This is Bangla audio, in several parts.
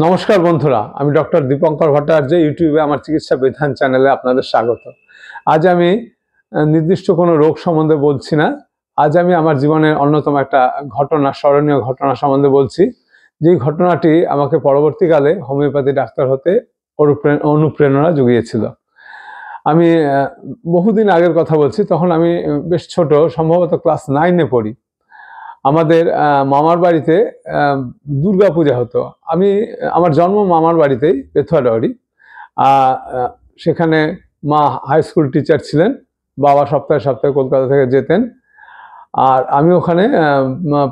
নমস্কার বন্ধুরা, আমি ডক্টর দীপঙ্কর ভট্টাচার্য। ইউটিউবে আমার চিকিৎসা বিধান চ্যানেলে আপনাদের স্বাগত। আজ আমি নির্দিষ্ট কোনো রোগ সম্বন্ধে বলছি না। আজ আমি আমার জীবনের অন্যতম একটা ঘটনা, স্মরণীয় ঘটনা সম্বন্ধে বলছি, যেই ঘটনাটি আমাকে পরবর্তীকালে হোমিওপ্যাথি ডাক্তার হতে অনুপ্রেরণা জুগিয়েছিল। আমি বহুদিন আগের কথা বলছি, তখন আমি বেশ ছোট, সম্ভবত ক্লাস 9-এ পড়ি। আমাদের মামার বাড়িতে দুর্গাপূজা হতো। আমার জন্ম মামার বাড়িতেই, পেথুয়াডাওয়ারি। সেখানে মা হাই স্কুল টিচার ছিলেন, বাবা সপ্তাহে সপ্তাহে কলকাতা থেকে যেতেন, আর আমি ওখানে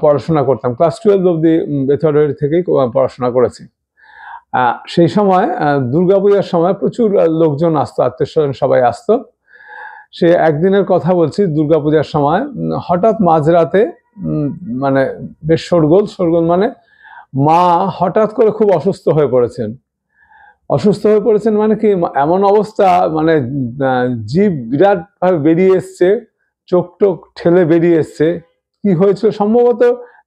পড়াশোনা করতাম। ক্লাস 12 অবধি পেথুয়াডাওয়ারি থেকেই পড়াশোনা করেছি। সেই সময় দুর্গাপূজার সময় প্রচুর লোকজন আসতো, আত্মীয়স্বজন সবাই আসতো। সে একদিনের কথা বলছি, দুর্গাপূজার সময় হঠাৎ মাঝরাতে মানে বেশ শোরগোল মানে মা হঠাৎ করে খুব অসুস্থ হয়ে পড়েছেন। মানে কি, এমন অবস্থা, মানে জিভ বিরাট ভাবে বেরিয়ে এসছে, চোখ টোক ঠেলে বেরিয়ে এসছে। কি হয়েছিল? সম্ভবত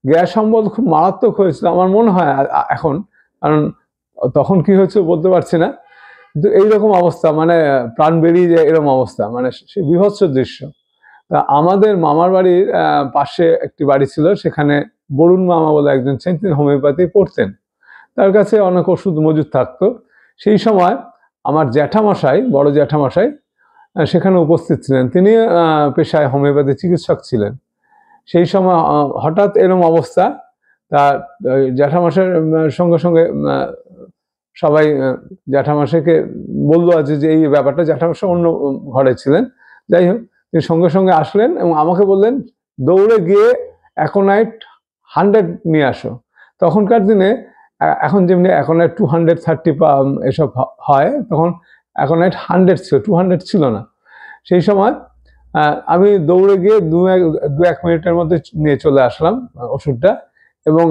গ্যাস অম্বল খুব মারাত্মক হয়েছিল আমার মনে হয় এখন, কারণ তখন কি হয়েছিল বলতে পারছি না। কিন্তু এইরকম অবস্থা, মানে প্রাণ বেরিয়ে যায় এরকম অবস্থা, মানে সে বিভৎস দৃশ্য। আমাদের মামার বাড়ির পাশে একটি বাড়ি ছিল, সেখানে বরুণ মামা বলে একজন ছিলেন, তিনি হোমিওপ্যাথি পড়তেন। তার কাছে অনেক ওষুধ মজুদ থাকতো। সেই সময় আমার জ্যাঠামশাই, বড় জ্যাঠামশাই সেখানে উপস্থিত ছিলেন। তিনি পেশায় হোমিওপ্যাথি চিকিৎসক ছিলেন। সেই সময় হঠাৎ এরকম অবস্থা, তার জ্যাঠামশাইয়ের সঙ্গে সঙ্গে সবাই জ্যাঠামশাইকে বললো আছে যে এই ব্যাপারটা। জ্যাঠামশাই অন্য ঘরে ছিলেন। যাই হোক, তিনি সঙ্গে সঙ্গে আসলেন এবং আমাকে বললেন, দৌড়ে গিয়ে অ্যাকোনাইট 100 নিয়ে আসো। তখনকার দিনে, এখন যেমনি অ্যাকোনাইট 230 এসব হয়, তখন অ্যাকোনাইট 100 ছিল, 200 ছিল না। সেই সময় আমি দৌড়ে গিয়ে দু এক মিনিটের মধ্যে নিয়ে চলে আসলাম ওষুধটা। এবং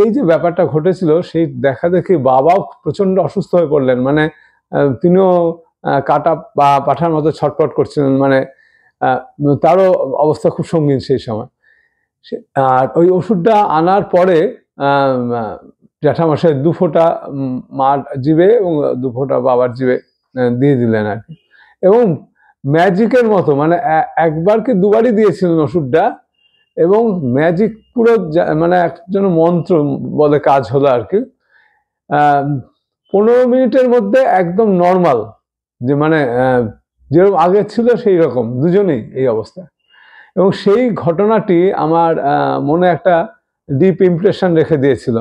এই যে ব্যাপারটা ঘটেছিল, সেই দেখা দেখি বাবাও প্রচণ্ড অসুস্থ হয়ে পড়লেন। মানে তিনিও কাটা বা পাঠার মতো ছটফট করছিলেন, মানে তারও অবস্থা খুব সঙ্গীন সেই সময়। আর ওই ওষুধটা আনার পরে জ্যাঠামশাই 2 ফোঁটা মার জিভে এবং 2 ফোঁটা বাবার জিভে দিয়ে দিলেন আর কি। এবং ম্যাজিকের মতো, মানে একবার কি দুবারই দিয়েছিলেন ওষুধটা, এবং ম্যাজিক পুরো, মানে একজন মন্ত্র বলে কাজ হলো আর কি। 15 মিনিটের মধ্যে একদম নর্মাল, যে মানে যেরকম আগে ছিল সেই রকম, দুজনেই এই অবস্থা। এবং সেই ঘটনাটি আমার মনে একটা ডিপ ইমপ্রেশন রেখে দিয়েছিল।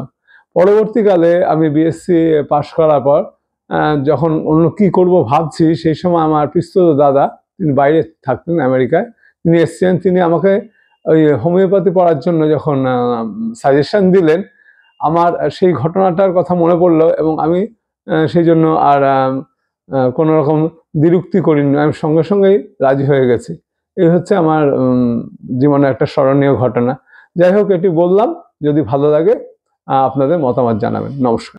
পরবর্তীকালে আমি বিএসসি পাশ করার পর যখন অন্য কি করব ভাবছি, সেই সময় আমার পিস্তত দাদা, তিনি বাইরে থাকতেন আমেরিকায়, তিনি এসেছিলেন। তিনি আমাকে ওই হোমিওপ্যাথি পড়ার জন্য যখন সাজেশন দিলেন, আমার সেই ঘটনাটার কথা মনে পড়লো এবং আমি সেই জন্য আর কোনো রকম দ্বিরুক্তি করিনি, আমি সঙ্গে সঙ্গেই রাজি হয়ে গেছি। এই হচ্ছে আমার জীবনে একটা স্মরণীয় ঘটনা। যাই হোক, এটি বললাম। যদি ভালো লাগে আপনাদের মতামত জানাবেন। নমস্কার।